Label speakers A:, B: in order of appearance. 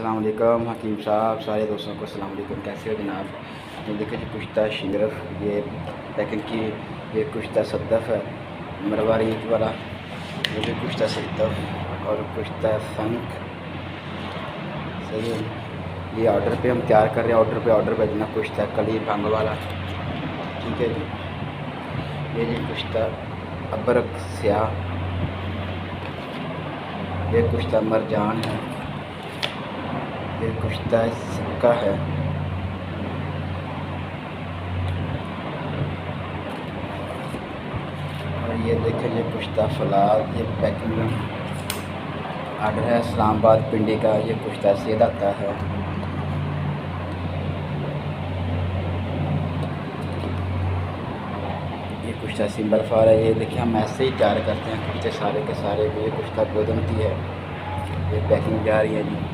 A: अस्सलाम वालेकुम हकीम साहब, सारे दोस्तों को अस्सलाम वालेकुम। कैसे हो जनाब? ये देखिए जी कुश्ता शिंगरफ, ये पैकिंग की, ये कुश्ता सद्दफ है मरवारीज वाला, ये भी कुश्ता सद्दफ और कुश्ता संख। सही है, ये ऑर्डर पे हम तैयार कर रहे हैं, ऑर्डर भेजना कुश्ता कली भंग वाला। ठीक है जी, ये जी कुश्ता अबरक स्याह, ये कुश्ता मरजान है, ये कुश्ता सिक्का है, और ये देखें ये कुश्ता फलाद, ये पैकिंग आर्डर है इस्लामाबाद पिंडी का। ये कुश्ता सेल आता है। ये कुश्ता सिंबल फार है। ये देखिए हम ऐसे ही तैयार करते हैं कुश्ते सारे के सारे। ये कुश्ता गोदमती है, ये पैकिंग जा रही है जी।